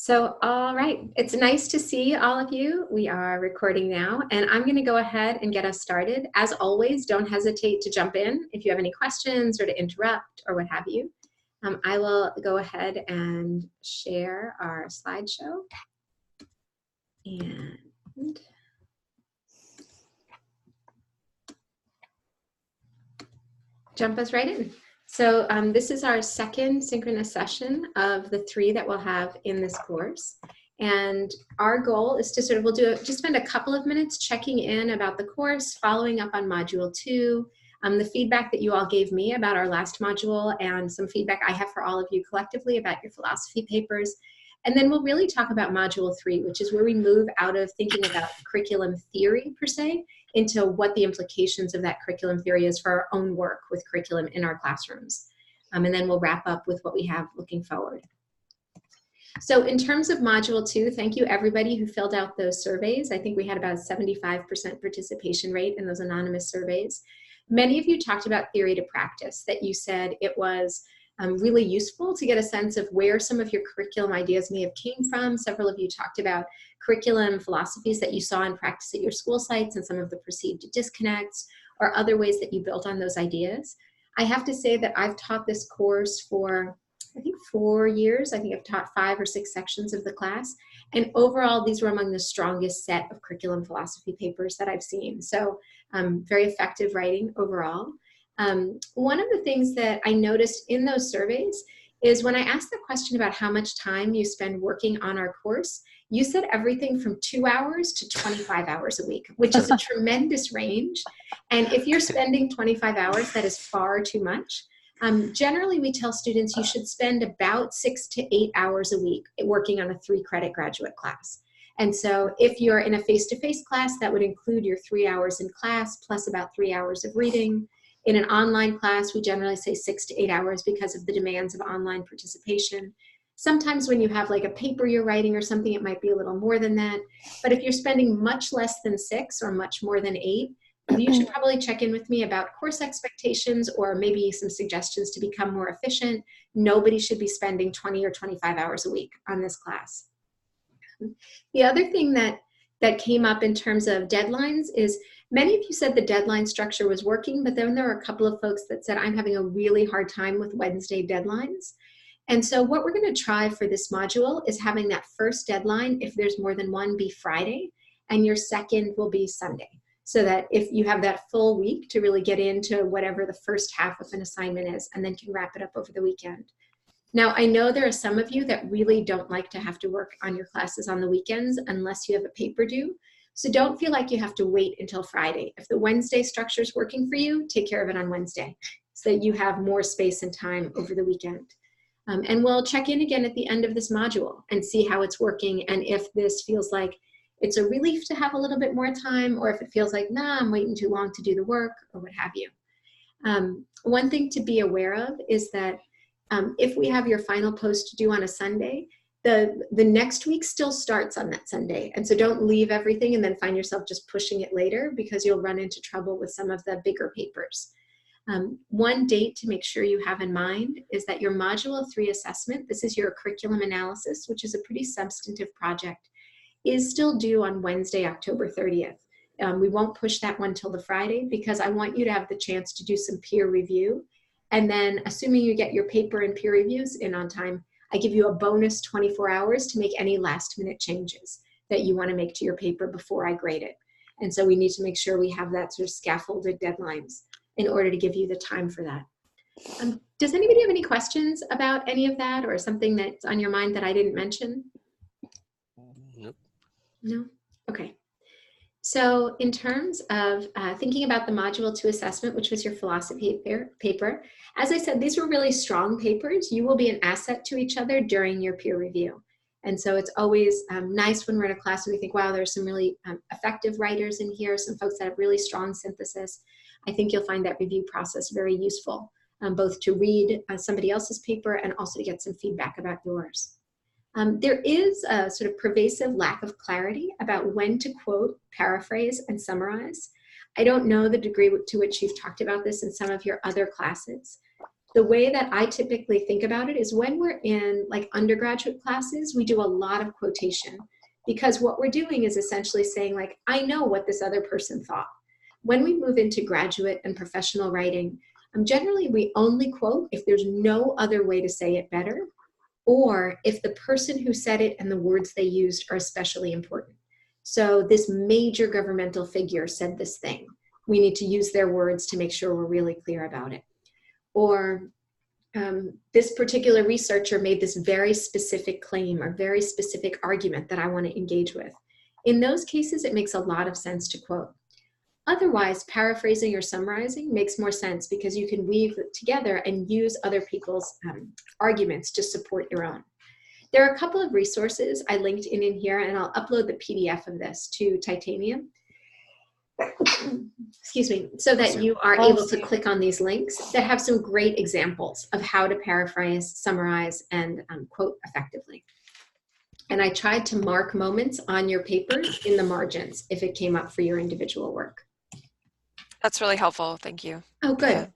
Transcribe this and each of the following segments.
All right, it's nice to see all of you. We are recording now, and I'm going to go ahead and get us started. As always, don't hesitate to jump in if you have any questions or to interrupt or what have you. I will go ahead and share our slideshow and jump us right in. So this is our second synchronous session of the 3 that we'll have in this course. And our goal is to we'll just spend a couple of minutes checking in about the course, following up on module 2, the feedback that you all gave me about our last module, and some feedback I have for all of you collectively about your philosophy papers. And then we'll really talk about module 3, which is where we move out of thinking about curriculum theory per se into what the implications of that curriculum theory is for our own work with curriculum in our classrooms. And then we'll wrap up with what we have looking forward. So in terms of module 2, thank you everybody who filled out those surveys. I think we had about a 75% participation rate in those anonymous surveys. Many of you talked about theory to practice, that you said it was really useful to get a sense of where some of your curriculum ideas may have came from. Several of you talked about curriculum philosophies that you saw in practice at your school sites and some of the perceived disconnects or other ways that you built on those ideas. I have to say that I've taught this course for, I think, 4 years. I think I've taught 5 or 6 sections of the class. And overall, these were among the strongest set of curriculum philosophy papers that I've seen. So very effective writing overall. One of the things that I noticed in those surveys is when I asked the question about how much time you spend working on our course, you said everything from 2 hours to 25 hours a week, which is a tremendous range. And if you're spending 25 hours, that is far too much. Generally, we tell students you should spend about 6 to 8 hours a week working on a 3-credit graduate class. And so if you're in a face-to-face class, that would include your 3 hours in class plus about 3 hours of reading. In an online class, we generally say 6 to 8 hours because of the demands of online participation. Sometimes when you have like a paper you're writing or something, it might be a little more than that. But if you're spending much less than 6 or much more than 8, you should probably check in with me about course expectations or maybe some suggestions to become more efficient. Nobody should be spending 20 or 25 hours a week on this class. The other thing that came up in terms of deadlines is many of you said the deadline structure was working, but then there were a couple of folks that said, I'm having a really hard time with Wednesday deadlines. And so what we're going to try for this module is having that first deadline, if there's more than one, be Friday, and your second will be Sunday. So that if you have that full week to really get into whatever the first half of an assignment is, and then can wrap it up over the weekend. Now, I know there are some of you that really don't like to have to work on your classes on the weekends unless you have a paper due. So don't feel like you have to wait until Friday. If the Wednesday structure is working for you, take care of it on Wednesday so that you have more space and time over the weekend. And we'll check in again at the end of this module and see how it's working and if this feels like it's a relief to have a little bit more time, or if it feels like, nah, I'm waiting too long to do the work, or what have you. One thing to be aware of is that if we have your final post due on a Sunday, the next week still starts on that Sunday. And so don't leave everything and then find yourself just pushing it later, because you'll run into trouble with some of the bigger papers. One date to make sure you have in mind is that your Module 3 assessment, this is your curriculum analysis, which is a pretty substantive project, is still due on Wednesday, October 30th. We won't push that one till the Friday because I want you to have the chance to do some peer review. And then assuming you get your paper and peer reviews in on time, I give you a bonus 24 hours to make any last minute changes that you want to make to your paper before I grade it. And so we need to make sure we have that sort of scaffolded deadlines in order to give you the time for that. Does anybody have any questions about any of that or something that's on your mind that I didn't mention? Nope. No? Okay. So in terms of thinking about the Module 2 assessment, which was your philosophy paper, as I said, these were really strong papers. You will be an asset to each other during your peer review. And so it's always nice when we're in a class and we think, wow, there's some really effective writers in here, some folks that have really strong synthesis. I think you'll find that review process very useful, both to read somebody else's paper and also to get some feedback about yours. There is a sort of pervasive lack of clarity about when to quote, paraphrase, and summarize. I don't know the degree to which you've talked about this in some of your other classes, The way that I typically think about it is when we're in like undergraduate classes, we do a lot of quotation because what we're doing is essentially saying like, I know what this other person thought. When we move into graduate and professional writing, generally we only quote if there's no other way to say it better, or if the person who said it and the words they used are especially important. So this major governmental figure said this thing. We need to use their words to make sure we're really clear about it. Or this particular researcher made this very specific claim or very specific argument that I want to engage with. In those cases, it makes a lot of sense to quote. Otherwise, paraphrasing or summarizing makes more sense because you can weave it together and use other people's arguments to support your own. There are a couple of resources I linked in here, and I'll upload the PDF of this to Titanium. Excuse me, so that you are able to click on these links that have some great examples of how to paraphrase, summarize, and quote effectively. And I tried to mark moments on your paper in the margins if it came up for your individual work. That's really helpful. Thank you. Oh, good.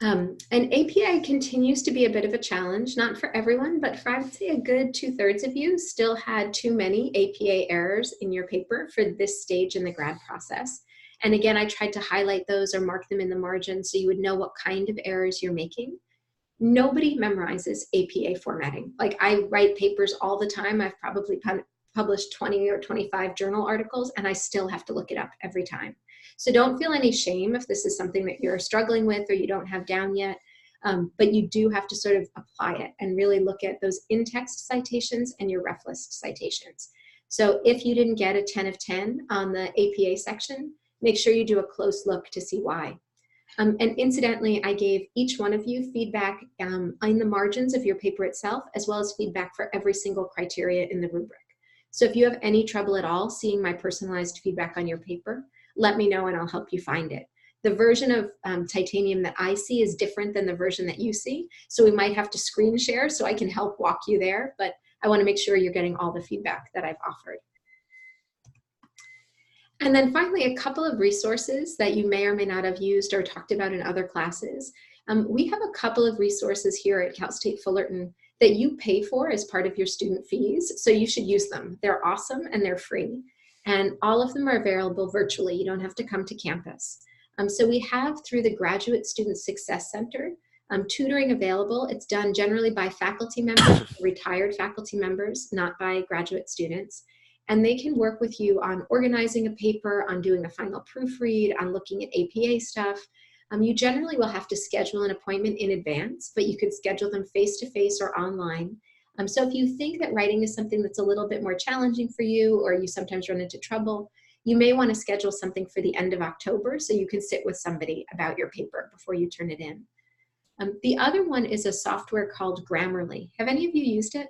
And APA continues to be a bit of a challenge, not for everyone, but for, I would say, a good 2/3 of you still had too many APA errors in your paper for this stage in the grad process. And again, I tried to highlight those or mark them in the margin so you would know what kind of errors you're making. Nobody memorizes APA formatting. Like, I write papers all the time. I've probably published 20 or 25 journal articles, and I still have to look it up every time. So don't feel any shame if this is something that you're struggling with or you don't have down yet, but you do have to sort of apply it and really look at those in-text citations and your ref list citations. So if you didn't get a 10 of 10 on the APA section, make sure you do a close look to see why. And incidentally, I gave each one of you feedback in the margins of your paper itself, as well as feedback for every single criteria in the rubric. So if you have any trouble at all seeing my personalized feedback on your paper, let me know and I'll help you find it. The version of Titanium that I see is different than the version that you see. So we might have to screen share so I can help walk you there, but I want to make sure you're getting all the feedback that I've offered. And then finally, a couple of resources that you may or may not have used or talked about in other classes. We have a couple of resources here at Cal State Fullerton that you pay for as part of your student fees, so you should use them. They're awesome and they're free. And all of them are available virtually. You don't have to come to campus. So we have, through the Graduate Student Success Center, tutoring available. It's done generally by faculty members, retired faculty members, not by graduate students. And they can work with you on organizing a paper, on doing a final proofread, on looking at APA stuff. You generally will have to schedule an appointment in advance, but you can schedule them face-to-face or online. So if you think that writing is something that's a little bit more challenging for you, or you sometimes run into trouble, you may want to schedule something for the end of October so you can sit with somebody about your paper before you turn it in. The other one is a software called Grammarly. Have any of you used it?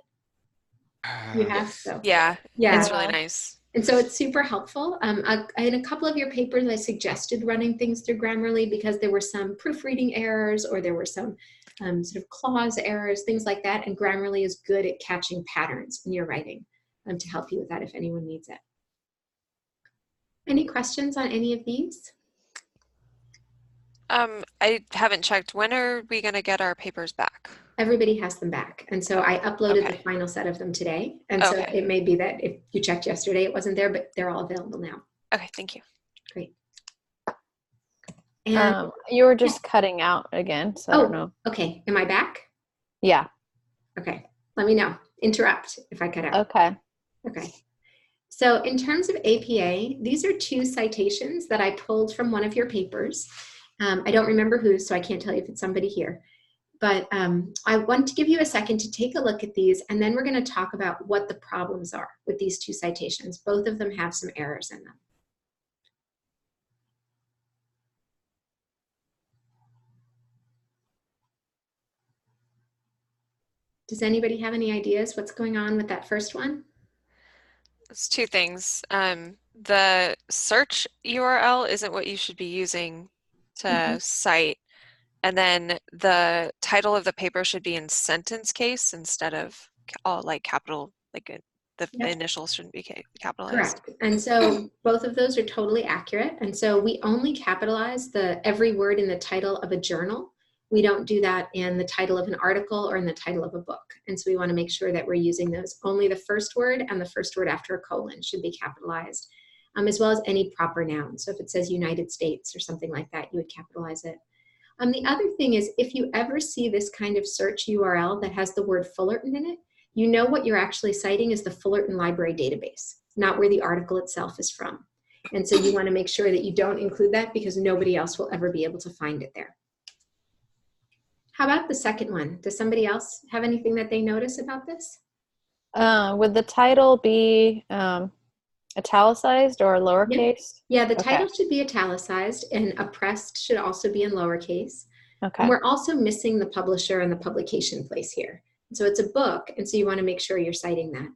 You have? So. Yeah, it's really nice. And so it's super helpful. In a couple of your papers, I suggested running things through Grammarly because there were some proofreading errors or there were some sort of clause errors, things like that. And Grammarly is good at catching patterns in your writing to help you with that if anyone needs it. Any questions on any of these? I haven't checked. When are we going to get our papers back? Everybody has them back. And so I uploaded the final set of them today. And so it may be that if you checked yesterday, it wasn't there, but they're all available now. Okay, thank you. Great. And you were just cutting out again, so I don't know. Okay. Am I back? Yeah. Okay. Let me know. Interrupt if I cut out. Okay. Okay. So in terms of APA, these are 2 citations that I pulled from one of your papers. I don't remember who, so I can't tell you if it's somebody here. But I want to give you a second to take a look at these, and then we're going to talk about what the problems are with these 2 citations. Both of them have some errors in them. Does anybody have any ideas what's going on with that first one? It's 2 things. The search URL isn't what you should be using to cite. And then the title of the paper should be in sentence case instead of all like capital, like the initials shouldn't be capitalized. Correct. And so both of those are totally accurate. And so we only capitalize every word in the title of a journal We don't do that in the title of an article or in the title of a book. And so we want to make sure that we're using those. Only the first word and the first word after a colon should be capitalized, as well as any proper noun. So if it says United States or something like that, you would capitalize it. The other thing is, if you ever see this kind of search URL that has the word Fullerton in it, you know what you're actually citing is the Fullerton Library database, not where the article itself is from. And so you want to make sure that you don't include that because nobody else will ever be able to find it there. How about the second one? Does somebody else have anything that they notice about this? Would the title be italicized or lowercase? Yeah, the title should be italicized, and oppressed should also be in lowercase. Okay. And we're also missing the publisher and the publication place here. So it's a book, and so you want to make sure you're citing that.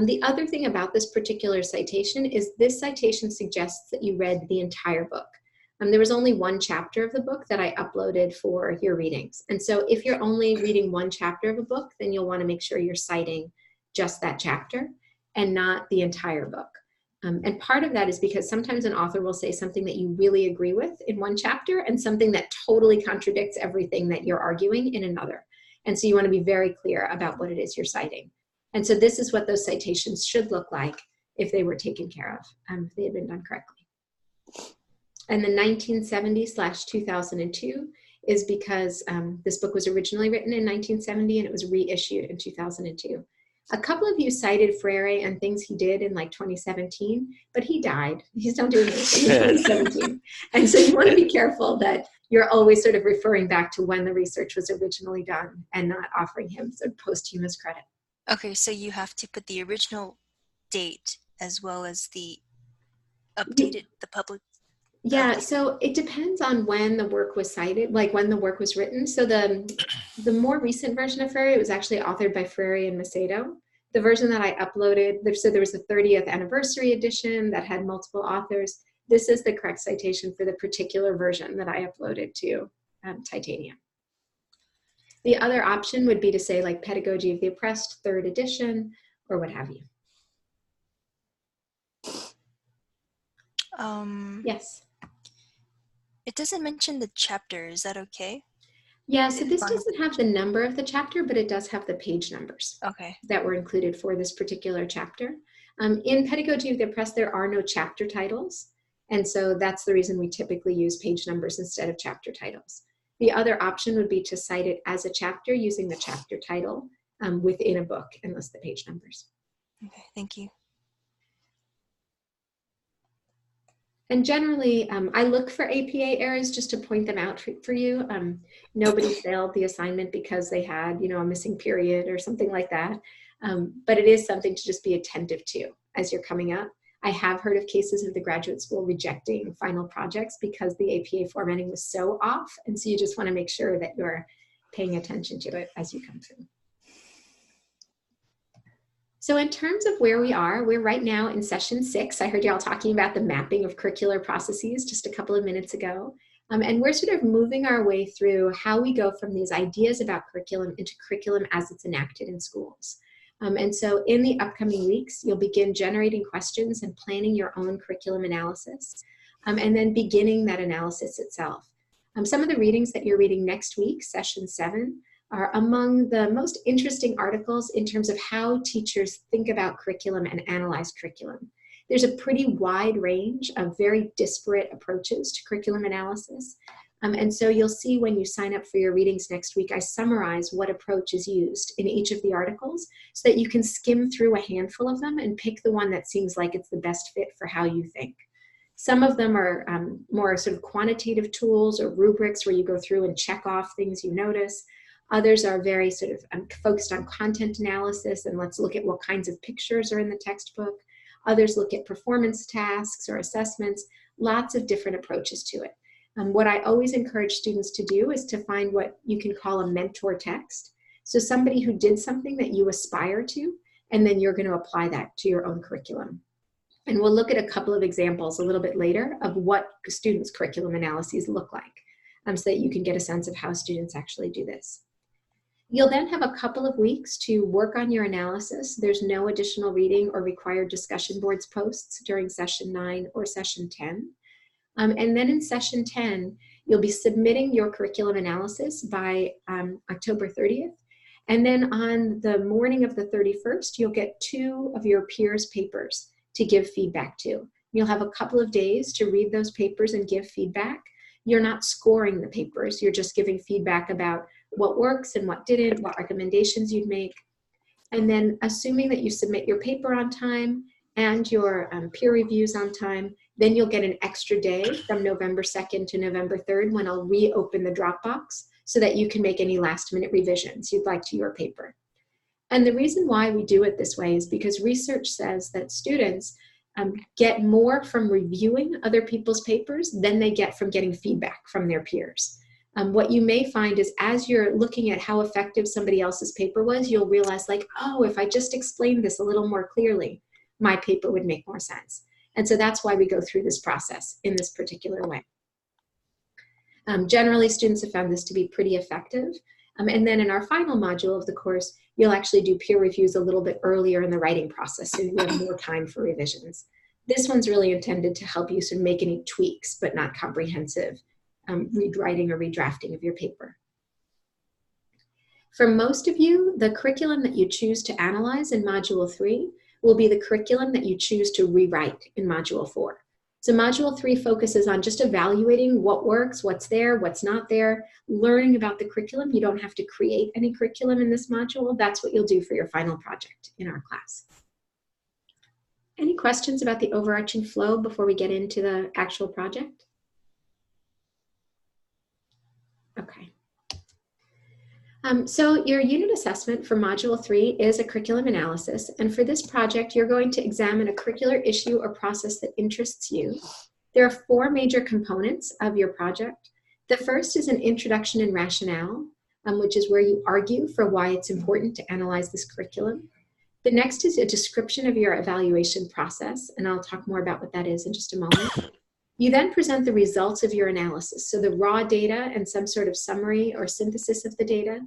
The other thing about this particular citation is this citation suggests that you read the entire book. There was only one chapter of the book that I uploaded for your readings. And so if you're only reading one chapter of a book, then you'll want to make sure you're citing just that chapter and not the entire book. And part of that is because sometimes an author will say something that you really agree with in one chapter and something that totally contradicts everything that you're arguing in another. And so you want to be very clear about what it is you're citing. And so this is what those citations should look like if they were taken care of, if they had been done correctly. And the 1970/2002 is because this book was originally written in 1970 and it was reissued in 2002. A couple of you cited Freire and things he did in like 2017, but he died. He's not doing anything in 2017. And so you want to be careful that you're always sort of referring back to when the research was originally done and not offering him sort of posthumous credit. Okay, so you have to put the original date as well as the updated, the public. Yeah, so it depends on when the work was cited, like when the work was written. So the more recent version of Freire, it was actually authored by Freire and Macedo. The version that I uploaded, so there was a 30th anniversary edition that had multiple authors. This is the correct citation for the particular version that I uploaded to Titania. The other option would be to say like Pedagogy of the Oppressed, 3rd edition, or what have you. Yes. It doesn't mention the chapter. Is that okay? Yeah, so this doesn't have the number of the chapter, but it does have the page numbers that were included for this particular chapter. In Pedagogy of the Oppressed, there are no chapter titles. And so that's the reason we typically use page numbers instead of chapter titles. The other option would be to cite it as a chapter using the chapter title within a book and list the page numbers. Okay, thank you. And generally, I look for APA errors just to point them out for you. Nobody failed the assignment because they had, a missing period or something like that. But it is something to just be attentive to as you're coming up. I have heard of cases of the graduate school rejecting final projects because the APA formatting was so off. And so you just want to make sure that you're paying attention to it as you come through. So in terms of where we are, we're right now in session 6. I heard y'all talking about the mapping of curricular processes just a couple of minutes ago. And we're sort of moving our way through how we go from these ideas about curriculum into curriculum as it's enacted in schools. And so in the upcoming weeks, you'll begin generating questions and planning your own curriculum analysis, and then beginning that analysis itself. Some of the readings that you're reading next week, session 7, are among the most interesting articles in terms of how teachers think about curriculum and analyze curriculum. There's a pretty wide range of very disparate approaches to curriculum analysis. And so you'll see when you sign up for your readings next week, I summarize what approach is used in each of the articles so that you can skim through a handful of them and pick the one that seems like it's the best fit for how you think. Some of them are more sort of quantitative tools or rubrics where you go through and check off things you notice. Others are very sort of focused on content analysis and let's look at what kinds of pictures are in the textbook. Others look at performance tasks or assessments, lots of different approaches to it. What I always encourage students to do is to find what you can call a mentor text. So somebody who did something that you aspire to, and then you're going to apply that to your own curriculum. And we'll look at a couple of examples a little bit later of what students' curriculum analyses look like, so that you can get a sense of how students actually do this. You'll then have a couple of weeks to work on your analysis. There's no additional reading or required discussion boards posts during session 9 or session 10. And then in session 10, You'll be submitting your curriculum analysis by October 30th. And then on the morning of the 31st, you'll get 2 of your peers' papers to give feedback to. You'll have a couple of days to read those papers and give feedback. You're not scoring the papers. You're just giving feedback about what works and what didn't, what recommendations you'd make. And then assuming that you submit your paper on time and your peer reviews on time, then you'll get an extra day from November 2nd to November 3rd when I'll reopen the Dropbox so that you can make any last minute revisions you'd like to your paper. And the reason why we do it this way is because research says that students get more from reviewing other people's papers than they get from getting feedback from their peers. What you may find is as you're looking at how effective somebody else's paper was, you'll realize like, oh, if I just explained this a little more clearly, my paper would make more sense. And so that's why we go through this process in this particular way. Generally, students have found this to be pretty effective. And then in our final module of the course, you'll actually do peer reviews a little bit earlier in the writing process, so you have more time for revisions. This one's really intended to help you sort of make any tweaks, but not comprehensive rewriting or redrafting of your paper. For most of you, the curriculum that you choose to analyze in Module 3 will be the curriculum that you choose to rewrite in Module 4. So Module 3 focuses on just evaluating what works, what's there, what's not there, learning about the curriculum. You don't have to create any curriculum in this module. That's what you'll do for your final project in our class. Any questions about the overarching flow before we get into the actual project? Okay. So your unit assessment for Module 3 is a curriculum analysis, and for this project, you're going to examine a curricular issue or process that interests you. There are 4 major components of your project. The first is an introduction and rationale, which is where you argue for why it's important to analyze this curriculum. The next is a description of your evaluation process, and I'll talk more about what that is in just a moment. You then present the results of your analysis, so the raw data and some sort of summary or synthesis of the data,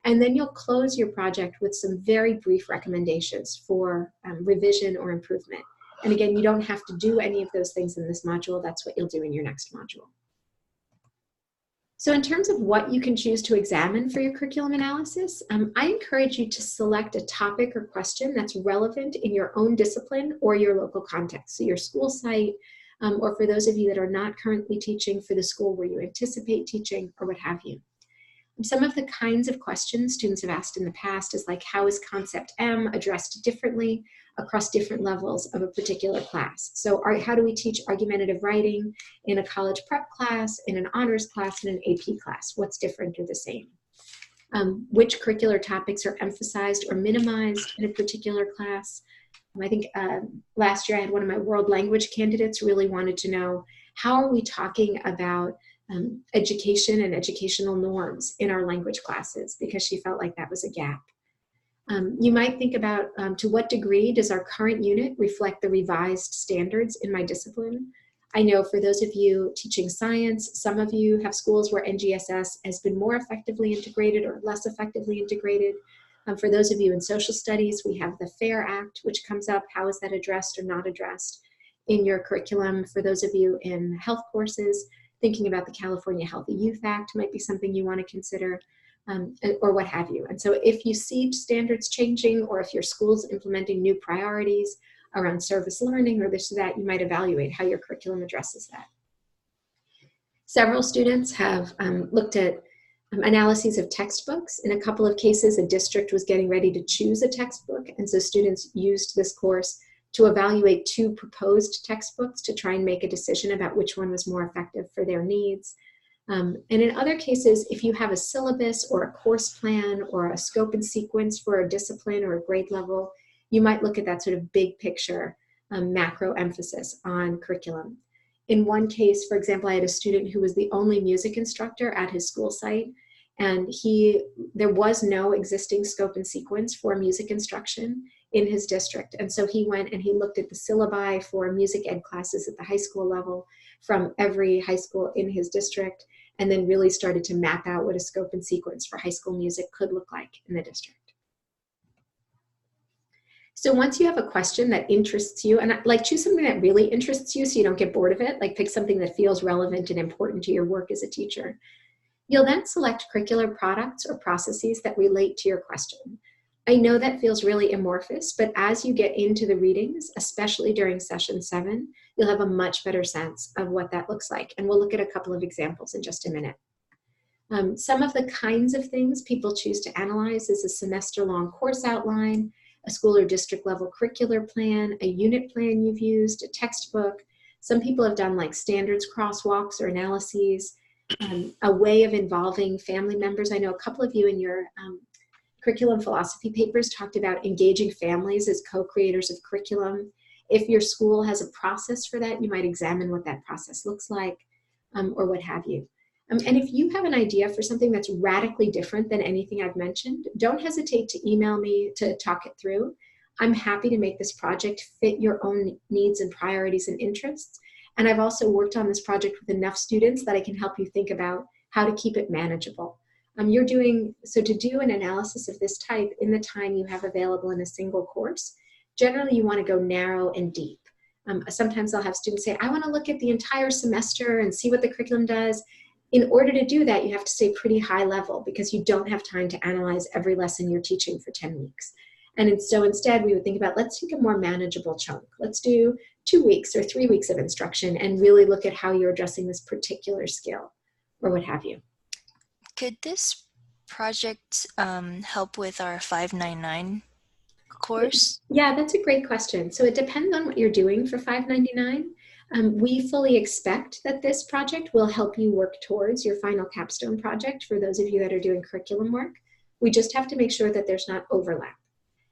and then you'll close your project with some very brief recommendations for revision or improvement. And again, you don't have to do any of those things in this module. That's what you'll do in your next module. So in terms of what you can choose to examine for your curriculum analysis, I encourage you to select a topic or question that's relevant in your own discipline or your local context, so your school site, or for those of you that are not currently teaching, for the school where you anticipate teaching, or what have you. Some of the kinds of questions students have asked in the past is like, how is concept M addressed differently across different levels of a particular class? So how do we teach argumentative writing in a college prep class, in an honors class, in an AP class? What's different or the same? Which curricular topics are emphasized or minimized in a particular class? I think last year I had one of my world language candidates really wanted to know, how are we talking about education and educational norms in our language classes, because she felt like that was a gap. You might think about to what degree does our current unit reflect the revised standards in my discipline? I know for those of you teaching science, some of you have schools where NGSS has been more effectively integrated or less effectively integrated. For those of you in social studies, we have the FAIR Act, which comes up. How is that addressed or not addressed in your curriculum? For those of you in health courses, thinking about the California Healthy Youth Act might be something you want to consider, or what have you. And so if you see standards changing, or if your school's implementing new priorities around service learning or this or that, you might evaluate how your curriculum addresses that. Several students have looked at analyses of textbooks. In a couple of cases, a district was getting ready to choose a textbook, and so students used this course to evaluate 2 proposed textbooks to try and make a decision about which one was more effective for their needs. And in other cases, if you have a syllabus or a course plan or a scope and sequence for a discipline or a grade level, you might look at that sort of big picture macro emphasis on curriculum. In one case, for example, I had a student who was the only music instructor at his school site, and there was no existing scope and sequence for music instruction in his district. And so he went and he looked at the syllabi for music ed classes at the high school level from every high school in his district, and then really started to map out what a scope and sequence for high school music could look like in the district. So once you have a question that interests you, and like choose something that really interests you so you don't get bored of it, like pick something that feels relevant and important to your work as a teacher. You'll then select curricular products or processes that relate to your question. I know that feels really amorphous, but as you get into the readings, especially during session 7, you'll have a much better sense of what that looks like. And we'll look at a couple of examples in just a minute. Some of the kinds of things people choose to analyze is a semester-long course outline, a school or district level curricular plan, a unit plan you've used, a textbook. Some people have done like standards crosswalks or analyses, a way of involving family members. I know a couple of you in your curriculum philosophy papers talked about engaging families as co-creators of curriculum. If your school has a process for that, you might examine what that process looks like, or what have you. And if you have an idea for something that's radically different than anything I've mentioned, don't hesitate to email me to talk it through. I'm happy to make this project fit your own needs and priorities and interests. And I've also worked on this project with enough students that I can help you think about how to keep it manageable. So to do an analysis of this type in the time you have available in a single course, generally you want to go narrow and deep. Sometimes I'll have students say, I want to look at the entire semester and see what the curriculum does. In order to do that, you have to stay pretty high level because you don't have time to analyze every lesson you're teaching for 10 weeks. And so instead, we would think about, let's take a more manageable chunk. Let's do 2 weeks or 3 weeks of instruction and really look at how you're addressing this particular skill or what have you. Could this project help with our 599 course? Yeah, that's a great question. So it depends on what you're doing for 599. We fully expect that this project will help you work towards your final capstone project for those of you that are doing curriculum work. We just have to make sure that there's not overlap.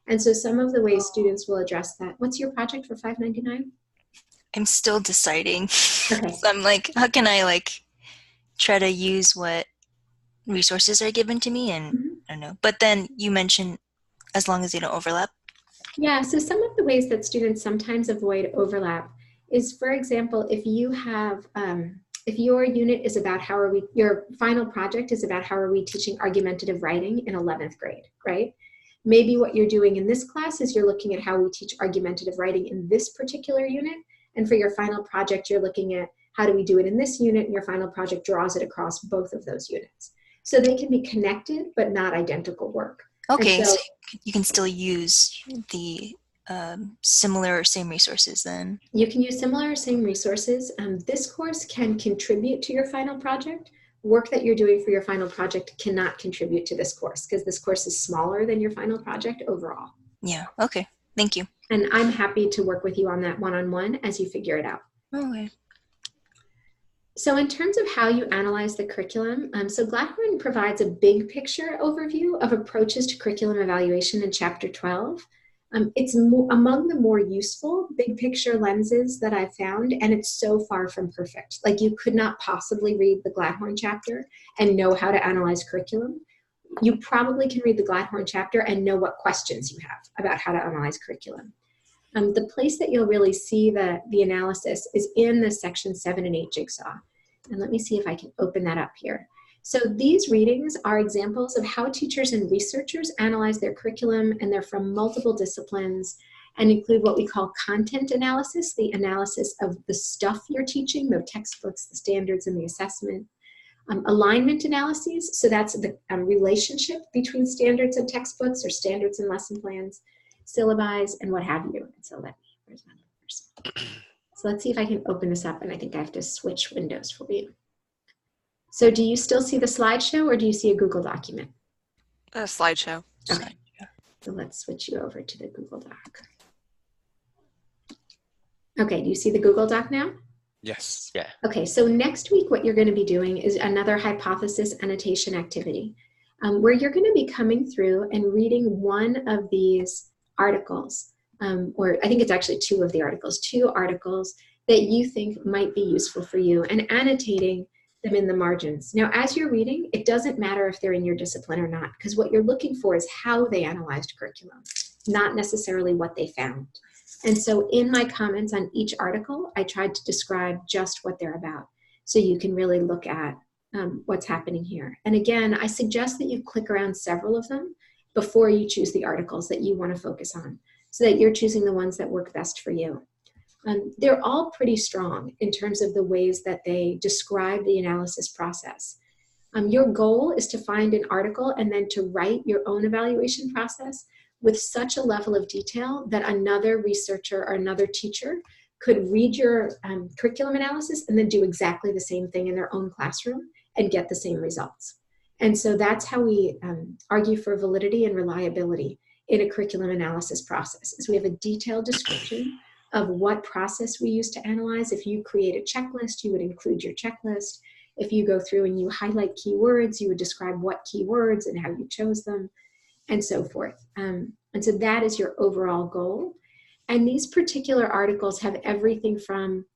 And so some of the ways students will address that. What's your project for 599? I'm still deciding. Okay. So I'm like, how can I try to use what resources are given to me? And I don't know. But then you mentioned as long as they don't overlap. Yeah, so some of the ways that students sometimes avoid overlap is, for example, if you have, if your unit is about your final project is about how are we teaching argumentative writing in 11th grade, right? Maybe what you're doing in this class is you're looking at how we teach argumentative writing in this particular unit. And for your final project, you're looking at how do we do it in this unit, and your final project draws it across both of those units. So they can be connected, but not identical work. Okay, so you can still use the similar or same resources then? You can use similar or same resources. This course can contribute to your final project. Work that you're doing for your final project cannot contribute to this course because this course is smaller than your final project overall. Yeah, okay, thank you. And I'm happy to work with you on that one-on-one as you figure it out. Okay. So in terms of how you analyze the curriculum, so Gladhorn provides a big picture overview of approaches to curriculum evaluation in Chapter 12. It's among the more useful big picture lenses that I've found, and it's so far from perfect. Like you could not possibly read the Gladhorn chapter and know how to analyze curriculum. You probably can read the Gladhorn chapter and know what questions you have about how to analyze curriculum. The place that you'll really see the analysis is in the section 7 and 8 jigsaw. And let me see if I can open that up here. So these readings are examples of how teachers and researchers analyze their curriculum, and they're from multiple disciplines and include what we call content analysis, the analysis of the stuff you're teaching, the textbooks, the standards, and the assessment. Alignment analyses, so that's the relationship between standards and textbooks or standards and lesson plans, syllabi, and what have you. And so where's my person? So let's see if I can open this up, and I think I have to switch windows for you. So do you still see the slideshow, or do you see a Google document? A slideshow. Okay, so let's switch you over to the Google Doc. Okay, do you see the Google Doc now? Yes. Yeah. Okay, so next week what you're going to be doing is another hypothesis annotation activity where you're going to be coming through and reading one of these articles, or I think it's actually two articles that you think might be useful for you, and annotating them in the margins. Now, as you're reading, it doesn't matter if they're in your discipline or not, because what you're looking for is how they analyzed curriculum, not necessarily what they found. And so in my comments on each article, I tried to describe just what they're about, so you can really look at what's happening here. And again, I suggest that you click around several of them, before you choose the articles that you want to focus on, so that you're choosing the ones that work best for you. They're all pretty strong in terms of the ways that they describe the analysis process. Your goal is to find an article and then to write your own evaluation process with such a level of detail that another researcher or another teacher could read your curriculum analysis and then do exactly the same thing in their own classroom and get the same results. And so that's how we argue for validity and reliability in a curriculum analysis process, is we have a detailed description of what process we use to analyze. If you create a checklist, you would include your checklist. If you go through and you highlight keywords, you would describe what keywords and how you chose them, and so forth. And so that is your overall goal. And these particular articles have everything from,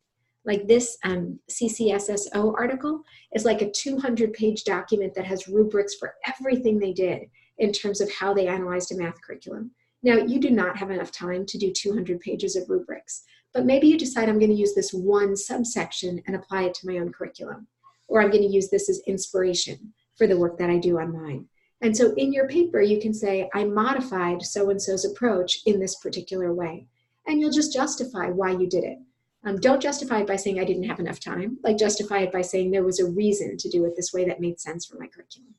like this CCSSO article is like a 200-page document that has rubrics for everything they did in terms of how they analyzed a math curriculum. Now, you do not have enough time to do 200 pages of rubrics, but maybe you decide I'm going to use this one subsection and apply it to my own curriculum, or I'm going to use this as inspiration for the work that I do on mine. And so in your paper, you can say, I modified so-and-so's approach in this particular way. And you'll just justify why you did it. Don't justify it by saying I didn't have enough time. Like, justify it by saying there was a reason to do it this way that made sense for my curriculum.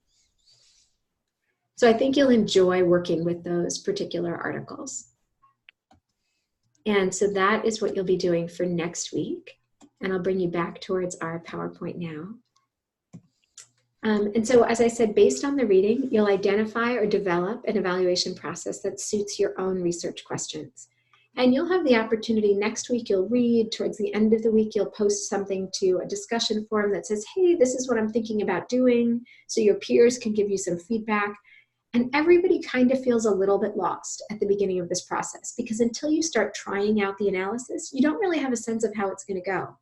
So I think you'll enjoy working with those particular articles. And so that is what you'll be doing for next week. And I'll bring you back towards our PowerPoint now. And so, as I said, based on the reading, you'll identify or develop an evaluation process that suits your own research questions. And you'll have the opportunity next week, you'll read, towards the end of the week, you'll post something to a discussion forum that says, hey, this is what I'm thinking about doing, so your peers can give you some feedback. And everybody kind of feels a little bit lost at the beginning of this process, because until you start trying out the analysis, you don't really have a sense of how it's going to go.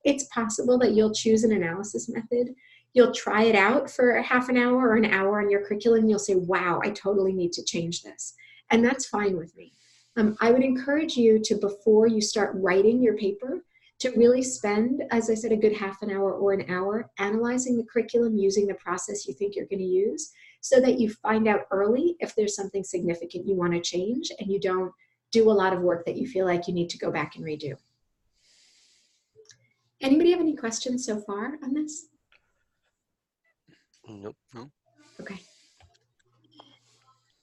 It's possible that you'll choose an analysis method, you'll try it out for a half an hour or an hour on your curriculum, and you'll say, wow, I totally need to change this. And that's fine with me. I would encourage you to, before you start writing your paper, to really spend, as I said, a good half an hour or an hour analyzing the curriculum using the process you think you're going to use, so that you find out early if there's something significant you want to change and you don't do a lot of work that you feel like you need to go back and redo. Anybody have any questions so far on this? Nope. Okay.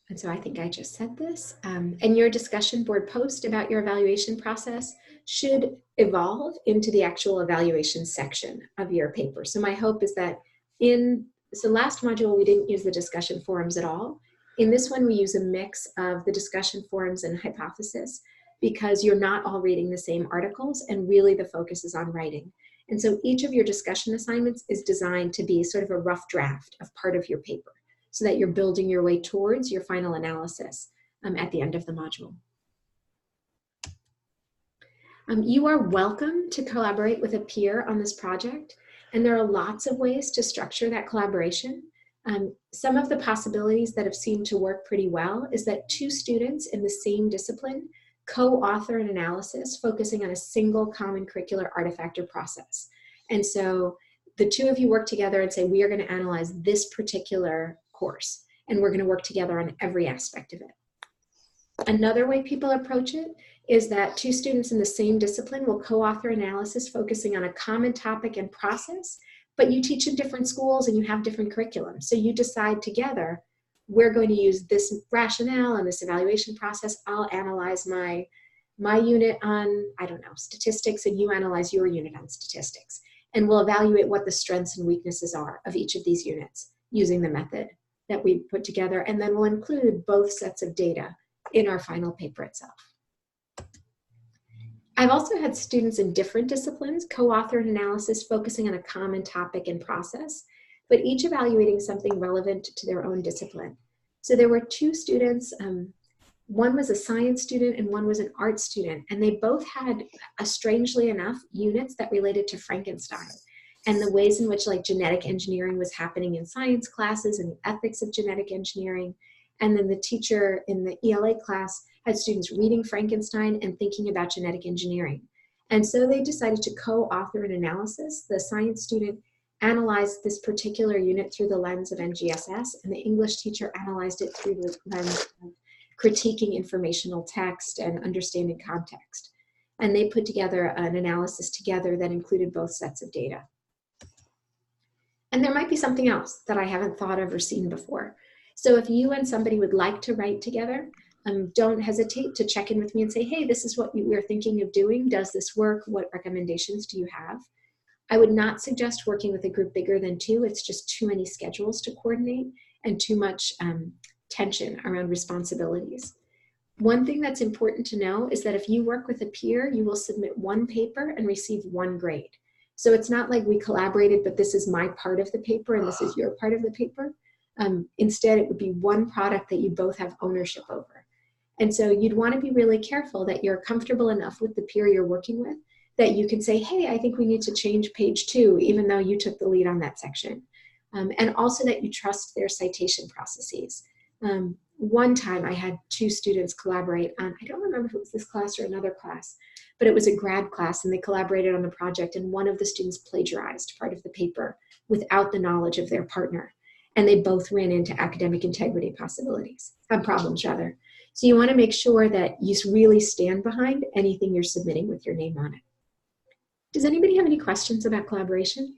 And so I think I just said this. And your discussion board post about your evaluation process should evolve into the actual evaluation section of your paper. So my hope is that so last module, we didn't use the discussion forums at all. In this one, we use a mix of the discussion forums and hypothesis, because you're not all reading the same articles, and really the focus is on writing. And so each of your discussion assignments is designed to be sort of a rough draft of part of your paper, so that you're building your way towards your final analysis at the end of the module. You are welcome to collaborate with a peer on this project, and there are lots of ways to structure that collaboration. Some of the possibilities that have seemed to work pretty well is that two students in the same discipline co-author an analysis focusing on a single common curricular artifact or process. And so the two of you work together and say, we are going to analyze this particular course, and we're going to work together on every aspect of it. Another way people approach it is that two students in the same discipline will co-author analysis focusing on a common topic and process, but you teach in different schools and you have different curriculums. So you decide together, we're going to use this rationale and this evaluation process. I'll analyze my unit on, I don't know, statistics, and you analyze your unit on statistics. And we'll evaluate what the strengths and weaknesses are of each of these units using the method that we put together. And then we'll include both sets of data in our final paper itself. I've also had students in different disciplines co-author an analysis focusing on a common topic and process, but each evaluating something relevant to their own discipline. So there were two students, one was a science student and one was an art student, and they both had, strangely enough, units that related to Frankenstein and the ways in which like genetic engineering was happening in science classes and the ethics of genetic engineering. And then the teacher in the ELA class had students reading Frankenstein and thinking about genetic engineering. And so they decided to co-author an analysis, the science student analyzed this particular unit through the lens of NGSS, and the English teacher analyzed it through the lens of critiquing informational text and understanding context. And they put together an analysis together that included both sets of data. And there might be something else that I haven't thought of or seen before. So if you and somebody would like to write together, don't hesitate to check in with me and say, hey, this is what we're thinking of doing. Does this work? What recommendations do you have? I would not suggest working with a group bigger than 2. It's just too many schedules to coordinate and too much tension around responsibilities. One thing that's important to know is that if you work with a peer, you will submit 1 paper and receive 1 grade. So it's not like we collaborated, but this is my part of the paper and this is your part of the paper. Instead, it would be 1 product that you both have ownership over. And so you'd want to be really careful that you're comfortable enough with the peer you're working with that you can say, hey, I think we need to change page 2, even though you took the lead on that section. And also that you trust their citation processes. One time I had 2 students collaborate on, I don't remember if it was this class or another class, but it was a grad class and they collaborated on the project and one of the students plagiarized part of the paper without the knowledge of their partner. And they both ran into academic integrity problems rather. So you want to make sure that you really stand behind anything you're submitting with your name on it. Does anybody have any questions about collaboration?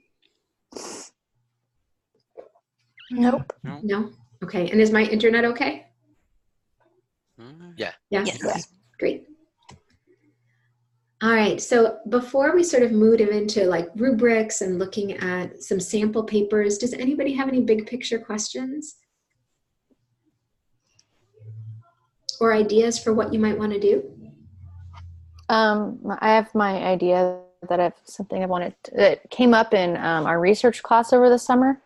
Nope. No? Okay. And is my internet okay? Yeah. Yeah? Yes. Great. All right. So before we sort of move into like rubrics and looking at some sample papers, does anybody have any big picture questions? Or ideas for what you might want to do? I have my idea that something I wanted that came up in our research class over the summer.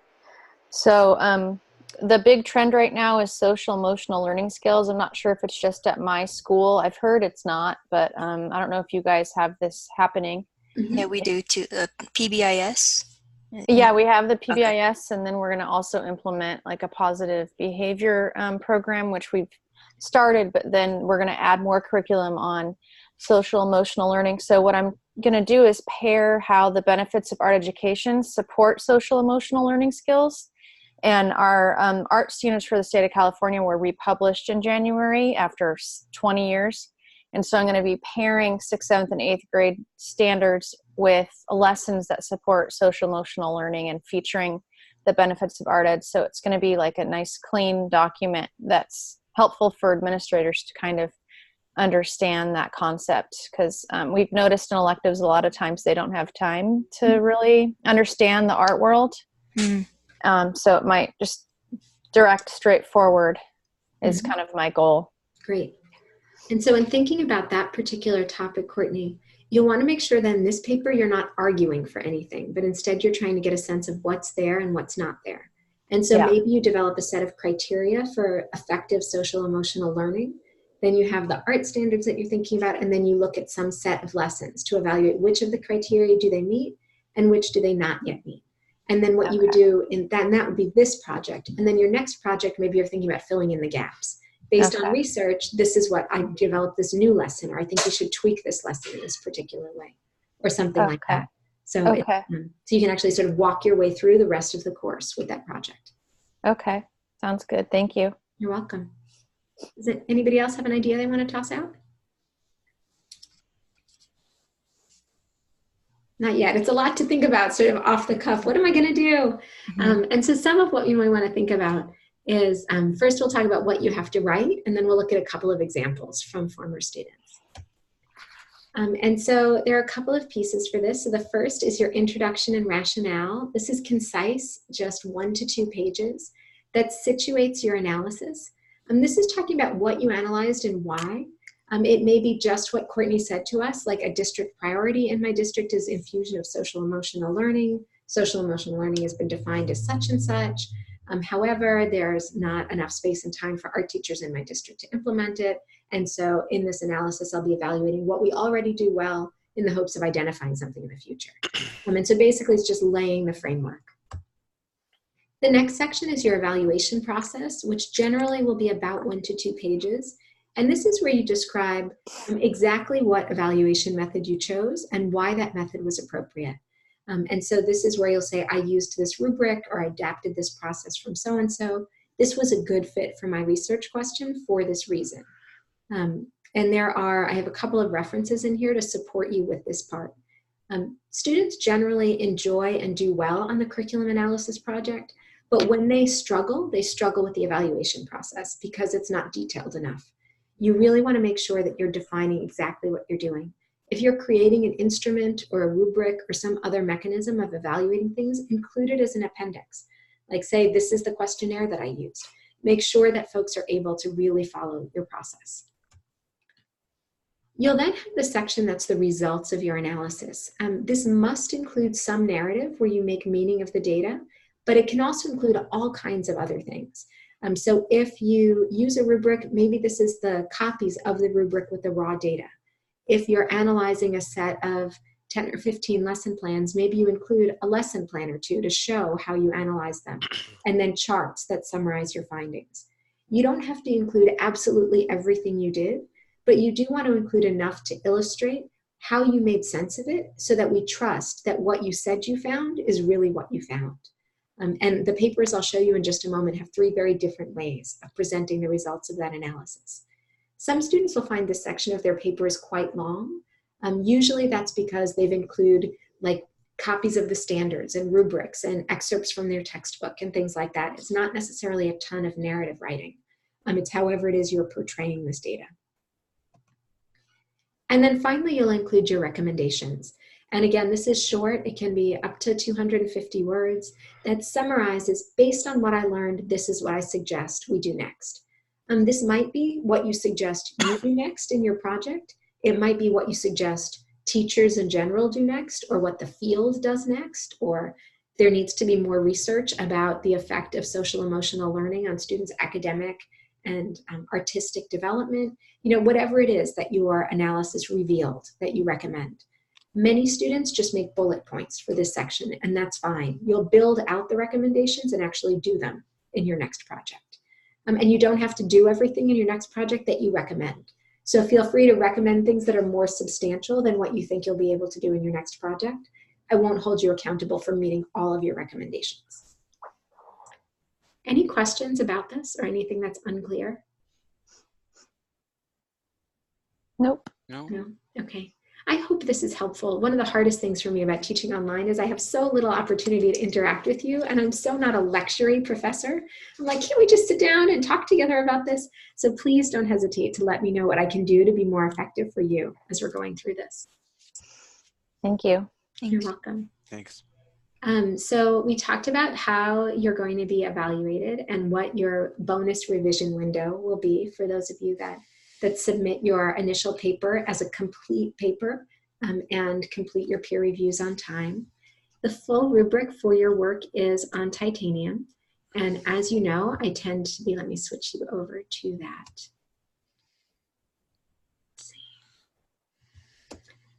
So the big trend right now is social emotional learning skills. I'm not sure if it's just at my school. I've heard it's not, but I don't know if you guys have this happening. Yeah, we do too. PBIS. Yeah, we have the PBIS, and then we're going to also implement like a positive behavior program, which we've started, but then we're going to add more curriculum on social emotional learning. So what I'm going to do is pair how the benefits of art education support social emotional learning skills. And our art students for the state of California were republished in January after 20 years. And so I'm going to be pairing 6th, 7th, and 8th grade standards with lessons that support social emotional learning and featuring the benefits of art ed. So it's going to be like a nice clean document that's helpful for administrators to kind of understand that concept, because we've noticed in electives a lot of times they don't have time to really understand the art world. So it might just direct, straightforward is kind of my goal. Great. And so in thinking about that particular topic, Courtney, you'll want to make sure that in this paper you're not arguing for anything, but instead you're trying to get a sense of what's there and what's not there. And so maybe you develop a set of criteria for effective social emotional learning. Then you have the art standards that you're thinking about, and then you look at some set of lessons to evaluate which of the criteria do they meet and which do they not yet meet. And then what you would do in that, and that would be this project. And then your next project, maybe you're thinking about filling in the gaps. Based on research, this is what I developed this new lesson, or I think we should tweak this lesson in this particular way, or something like that. So, so you can actually sort of walk your way through the rest of the course with that project. Okay, sounds good. Thank you. You're welcome. Does anybody else have an idea they want to toss out? Not yet. It's a lot to think about, sort of off the cuff. What am I going to do? And so some of what you might want to think about is, first we'll talk about what you have to write, and then we'll look at a couple of examples from former students. And so there are a couple of pieces for this. So the first is your introduction and rationale. This is concise, just 1 to 2 pages, that situates your analysis. This is talking about what you analyzed and why. It may be just what Courtney said to us, like a district priority in my district is infusion of social emotional learning. Social emotional learning has been defined as such and such. However, there's not enough space and time for art teachers in my district to implement it. And so in this analysis, I'll be evaluating what we already do well in the hopes of identifying something in the future. And so basically it's just laying the framework. The next section is your evaluation process, which generally will be about 1 to 2 pages. And this is where you describe exactly what evaluation method you chose and why that method was appropriate. And so this is where you'll say, I used this rubric or I adapted this process from so-and-so. This was a good fit for my research question for this reason. And I have a couple of references in here to support you with this part. Students generally enjoy and do well on the curriculum analysis project, but when they struggle with the evaluation process because it's not detailed enough. You really want to make sure that you're defining exactly what you're doing. If you're creating an instrument or a rubric or some other mechanism of evaluating things, include it as an appendix. Like say, this is the questionnaire that I used. Make sure that folks are able to really follow your process. You'll then have the section that's the results of your analysis. This must include some narrative where you make meaning of the data, but it can also include all kinds of other things. So if you use a rubric, maybe this is the copies of the rubric with the raw data. If you're analyzing a set of 10 or 15 lesson plans, maybe you include a lesson plan or two to show how you analyze them, and then charts that summarize your findings. You don't have to include absolutely everything you did, but you do want to include enough to illustrate how you made sense of it so that we trust that what you said you found is really what you found. And the papers I'll show you in just a moment have 3 very different ways of presenting the results of that analysis. Some students will find this section of their papers quite long. Usually that's because they've included like copies of the standards and rubrics and excerpts from their textbook and things like that. It's not necessarily a ton of narrative writing. It's however it is you're portraying this data. And then finally, you'll include your recommendations. And again, this is short. It can be up to 250 words that summarizes, based on what I learned, this is what I suggest we do next. This might be what you suggest you do next in your project. It might be what you suggest teachers in general do next, or what the field does next, or there needs to be more research about the effect of social emotional learning on students' academic and artistic development. You know, whatever it is that your analysis revealed that you recommend. Many students just make bullet points for this section, and that's fine. You'll build out the recommendations and actually do them in your next project. And you don't have to do everything in your next project that you recommend. So feel free to recommend things that are more substantial than what you think you'll be able to do in your next project. I won't hold you accountable for meeting all of your recommendations. Any questions about this or anything that's unclear? Nope. No. No? Okay. I hope this is helpful. One of the hardest things for me about teaching online is I have so little opportunity to interact with you, and I'm so not a lecturing professor. I'm like, can't we just sit down and talk together about this? So please don't hesitate to let me know what I can do to be more effective for you as we're going through this. Thank you. You're welcome. Thanks. So we talked about how you're going to be evaluated and what your bonus revision window will be for those of you that submit your initial paper as a complete paper and complete your peer reviews on time. The full rubric for your work is on titanium. And as you know, I tend to be, let me switch you over to that. Let's see.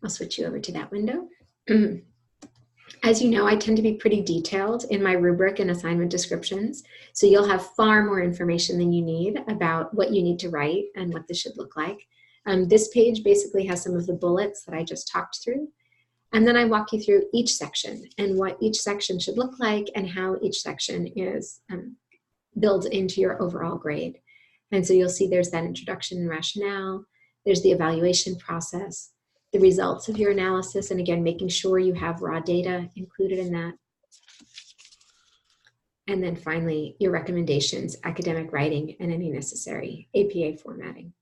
I'll switch you over to that window. As you know, I tend to be pretty detailed in my rubric and assignment descriptions. So you'll have far more information than you need about what you need to write and what this should look like. This page basically has some of the bullets that I just talked through. And then I walk you through each section and what each section should look like and how each section is built into your overall grade. And so you'll see there's that introduction and rationale. There's the evaluation process, the results of your analysis, and again, making sure you have raw data included in that. And then finally, your recommendations, academic writing, and any necessary APA formatting.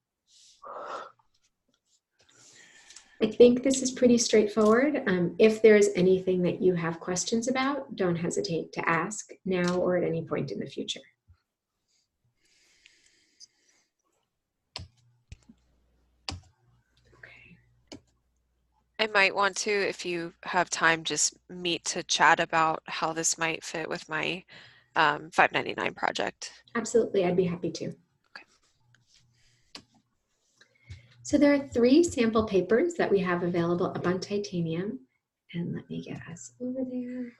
I think this is pretty straightforward. If there's anything that you have questions about, don't hesitate to ask now or at any point in the future. I might want to, if you have time, just meet to chat about how this might fit with my 599 project. Absolutely, I'd be happy to. Okay. So there are 3 sample papers that we have available up on titanium. And let me get us over there.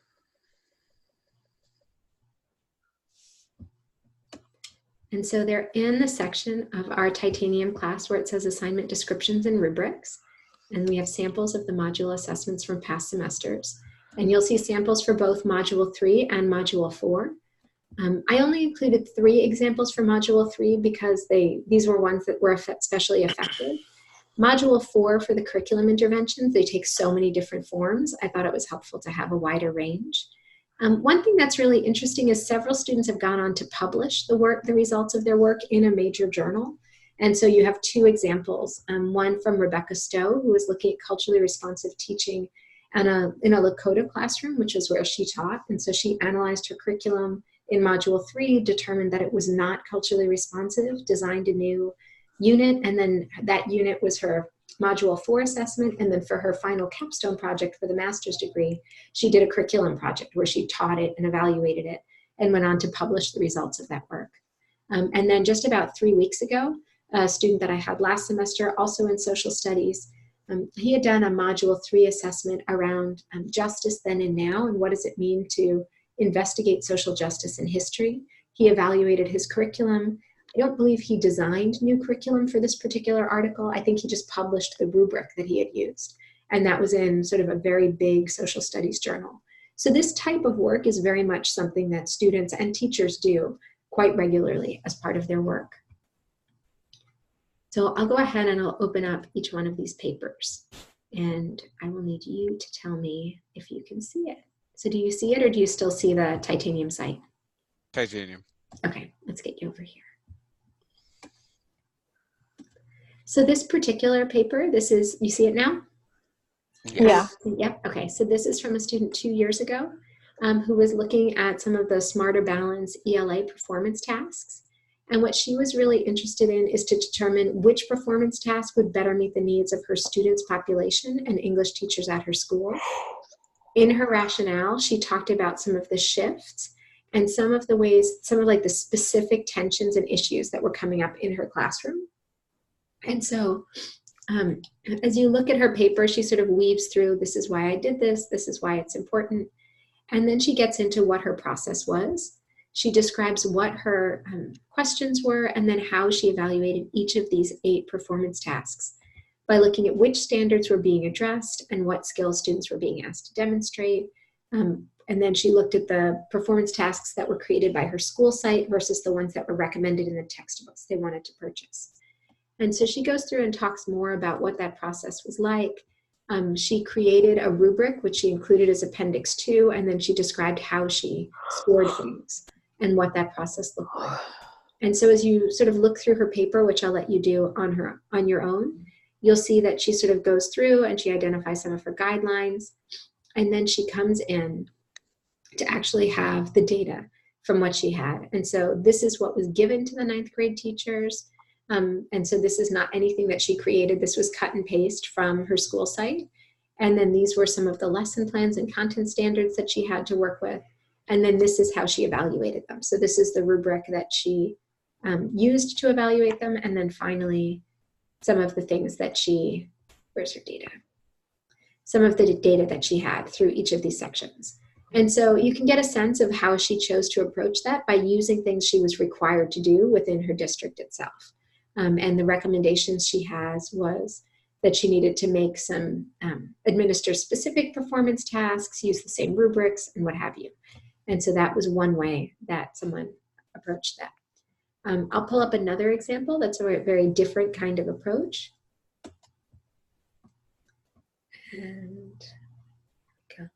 And so they're in the section of our titanium class where it says assignment descriptions and rubrics. And we have samples of the module assessments from past semesters. And you'll see samples for both Module 3 and Module 4. I only included 3 examples for Module 3 because these were ones that were especially effective. Module 4 for the curriculum interventions, they take so many different forms. I thought it was helpful to have a wider range. One thing that's really interesting is several students have gone on to publish the results of their work in a major journal. And so you have 2 examples, one from Rebecca Stowe, who was looking at culturally responsive teaching in a Lakota classroom, which is where she taught. And so she analyzed her curriculum in Module 3, determined that it was not culturally responsive, designed a new unit, and then that unit was her Module 4 assessment. And then for her final capstone project for the master's degree, she did a curriculum project where she taught it and evaluated it and went on to publish the results of that work. And then just about 3 weeks ago, a student that I had last semester, also in social studies, he had done a Module 3 assessment around justice then and now, and what does it mean to investigate social justice in history. He evaluated his curriculum. I don't believe he designed new curriculum for this particular article. I think he just published the rubric that he had used. And that was in sort of a very big social studies journal. So this type of work is very much something that students and teachers do quite regularly as part of their work. So I'll go ahead and I'll open up each one of these papers. And I will need you to tell me if you can see it. So do you see it, or do you still see the titanium site? Titanium. Okay, let's get you over here. So this particular paper, you see it now? Yeah. Yep, okay, so this is from a student 2 years ago who was looking at some of the Smarter Balance ELA performance tasks. And what she was really interested in is to determine which performance task would better meet the needs of her students' population and English teachers at her school. In her rationale, she talked about some of the shifts and some of like the specific tensions and issues that were coming up in her classroom. And so as you look at her paper, she sort of weaves through, this is why I did this is why it's important. And then she gets into what her process was. She describes what her questions were and then how she evaluated each of these 8 performance tasks by looking at which standards were being addressed and what skills students were being asked to demonstrate. And then she looked at the performance tasks that were created by her school site versus the ones that were recommended in the textbooks they wanted to purchase. And so she goes through and talks more about what that process was like. She created a rubric, which she included as Appendix 2, and then she described how she scored things and what that process looked like. And so as you sort of look through her paper, which I'll let you do on your own, you'll see that she sort of goes through and she identifies some of her guidelines, and then she comes in to actually have the data from what she had. And so this is what was given to the 9th grade teachers. And so this is not anything that she created. This was cut and paste from her school site. And then these were some of the lesson plans and content standards that she had to work with. And then this is how she evaluated them. So this is the rubric that she used to evaluate them. And then finally, some of the things that where's her data? Some of the data that she had through each of these sections. And so you can get a sense of how she chose to approach that by using things she was required to do within her district itself. And the recommendations she has was that she needed to make some administer specific performance tasks, use the same rubrics, and what have you. And so that was one way that someone approached that. I'll pull up another example that's a very different kind of approach. And go.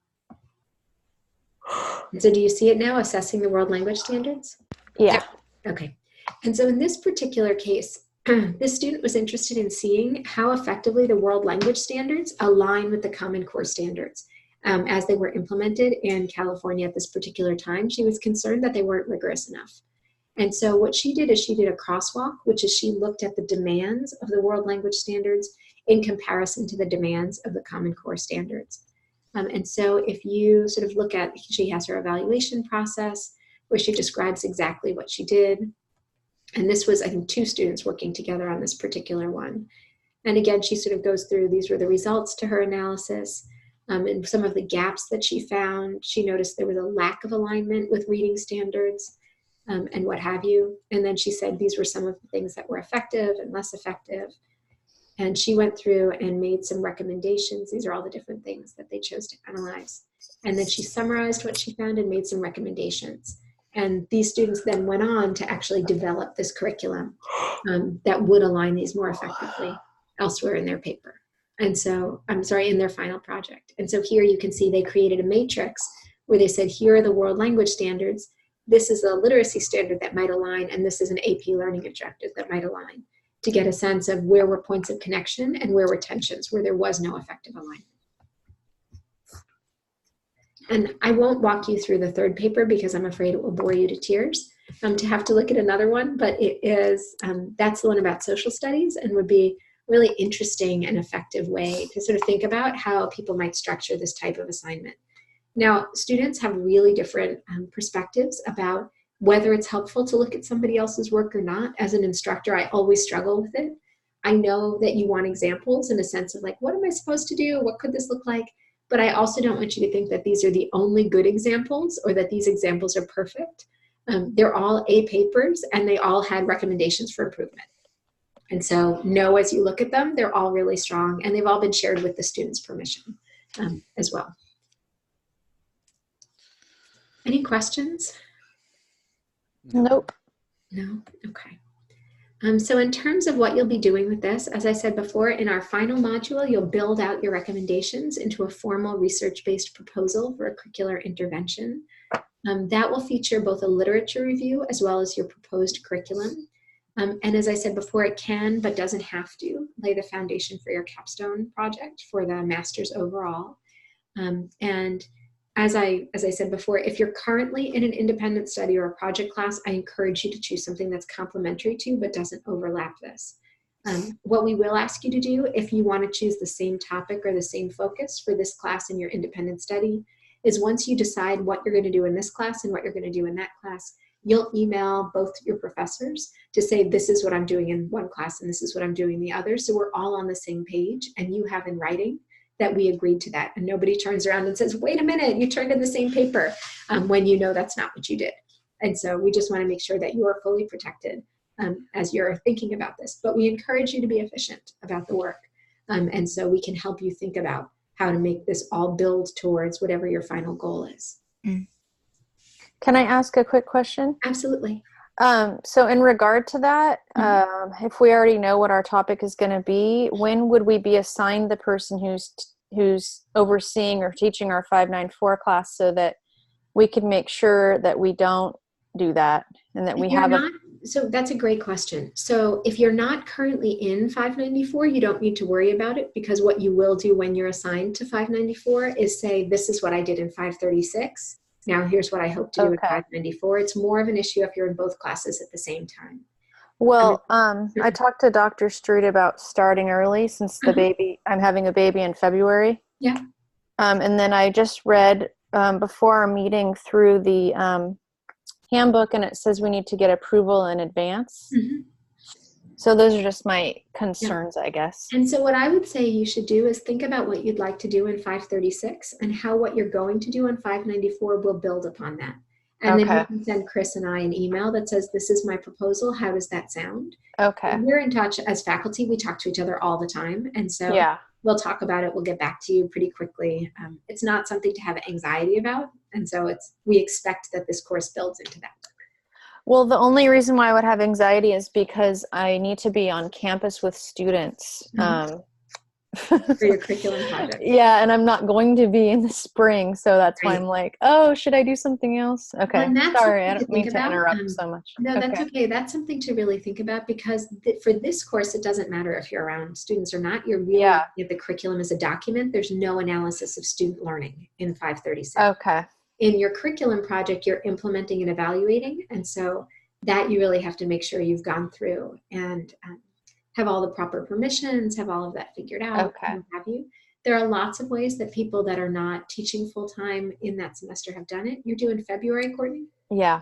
So do you see it now, assessing the world language standards? Yeah. Okay. And so in this particular case, this student was interested in seeing how effectively the world language standards align with the Common Core standards as they were implemented in California at this particular time. She was concerned that they weren't rigorous enough. And so what she did is she did a crosswalk, which is she looked at the demands of the world language standards in comparison to the demands of the Common Core standards. And so if you sort of look at, she has her evaluation process where she describes exactly what she did. And this was, I think, 2 students working together on this particular one. And again, she sort of goes through, these were the results to her analysis, and some of the gaps that she found. She noticed there was a lack of alignment with reading standards and what have you. And then she said these were some of the things that were effective and less effective. And she went through and made some recommendations. These are all the different things that they chose to analyze. And then she summarized what she found and made some recommendations. And these students then went on to actually develop this curriculum that would align these more effectively elsewhere in their paper. And so, in their final project. And so here you can see they created a matrix where they said, here are the world language standards. This is a literacy standard that might align, and this is an AP learning objective that might align, to get a sense of where were points of connection and where were tensions, where there was no effective alignment. And I won't walk you through the third paper because I'm afraid it will bore you to tears to have to look at another one, but it is, that's the one about social studies, and would be really interesting and effective way to sort of think about how people might structure this type of assignment. Now, students have really different perspectives about whether it's helpful to look at somebody else's work or not. As an instructor, I always struggle with it. I know that you want examples in a sense of like, what am I supposed to do? What could this look like? But I also don't want you to think that these are the only good examples or that these examples are perfect. They're all A papers, and they all had recommendations for improvement. And so know as you look at them, they're all really strong, and they've all been shared with the students' permission as well. Any questions? Nope. No? Okay. So in terms of what you'll be doing with this, as I said before, in our final module, you'll build out your recommendations into a formal research-based proposal for a curricular intervention. That will feature both a literature review as well as your proposed curriculum. And as I said before, it can, but doesn't have to, lay the foundation for your capstone project for the master's overall. And as I said before, if you're currently in an independent study or a project class, I encourage you to choose something that's complementary to but doesn't overlap this. What we will ask you to do, if you want to choose the same topic or the same focus for this class in your independent study, is once you decide what you're going to do in this class and what you're going to do in that class, you'll email both your professors to say, this is what I'm doing in one class and this is what I'm doing in the other. So we're all on the same page, and you have in writing that we agreed to that. And nobody turns around and says, wait a minute, you turned in the same paper, when you know that's not what you did. And so we just want to make sure that you are fully protected as you're thinking about this. But we encourage you to be efficient about the work. And so we can help you think about how to make this all build towards whatever your final goal is. Can I ask a quick question? Absolutely. So in regard to that, if we already know what our topic is going to be, when would we be assigned the person who's overseeing or teaching our 594 class, so that we can make sure that we don't do that and that we have So that's a great question. So if you're not currently in 594, you don't need to worry about it, because what you will do when you're assigned to 594 is say, this is what I did in 536. Now here's what I hope to do in 594. It's more of an issue if you're in both classes at the same time. Well, I talked to Dr. Street about starting early, since I'm having a baby in February. Yeah. And then I just read before our meeting through the handbook, and it says we need to get approval in advance. So those are just my concerns, I guess. And so what I would say you should do is think about what you'd like to do in 536 and how what you're going to do in 594 will build upon that. And then you can send Chris and I an email that says, this is my proposal. How does that sound? Okay. And we're in touch as faculty. We talk to each other all the time. And so we'll talk about it. We'll get back to you pretty quickly. It's not something to have anxiety about. And so we expect that this course builds into that. Well, the only reason why I would have anxiety is because I need to be on campus with students. For your curriculum project. Yeah, and I'm not going to be in the spring, so that's why I'm like, oh, should I do something else? Okay, sorry, I don't mean to interrupt so much. No, that's okay. That's something to really think about, because for this course, it doesn't matter if you're around students or not. You're really looking at the curriculum as a document. There's no analysis of student learning in 536. Okay. In your curriculum project, you're implementing and evaluating, and so that you really have to make sure you've gone through and have all the proper permissions, have all of that figured out. Have you. There are lots of ways that people that are not teaching full-time in that semester have done it. You're due in February, Courtney? Yeah.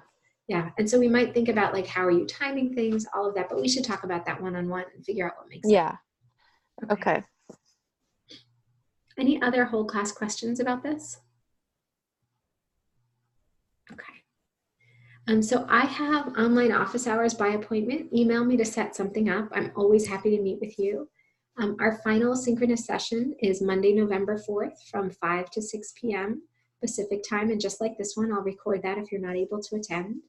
Yeah, and so we might think about like, how are you timing things, all of that, but we should talk about that one-on-one and figure out what makes sense. Yeah. Okay. Any other whole class questions about this? Okay. So I have online office hours by appointment. Email me to set something up. I'm always happy to meet with you. Our final synchronous session is Monday, November 4th from 5 to 6 p.m. Pacific time. And just like this one, I'll record that if you're not able to attend.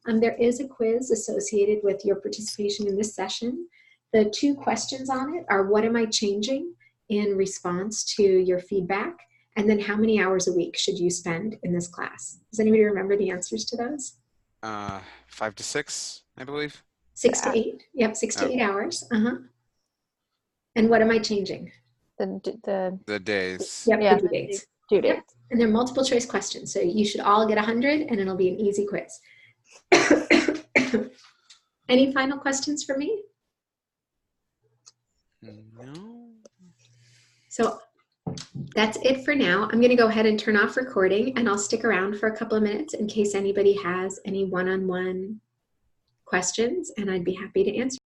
There is a quiz associated with your participation in this session. The 2 questions on it are, what am I changing in response to your feedback? And then how many hours a week should you spend in this class? Does anybody remember the answers to those? 5 to 6, I believe. 6 to 8. Yep, 6 to 8 hours. And what am I changing? The days. Yep, Yeah, the due dates. Due date. Yep. And they're multiple choice questions. So you should all get 100 and it'll be an easy quiz. Any final questions for me? No. So that's it for now. I'm going to go ahead and turn off recording, and I'll stick around for a couple of minutes in case anybody has any one-on-one questions, and I'd be happy to answer.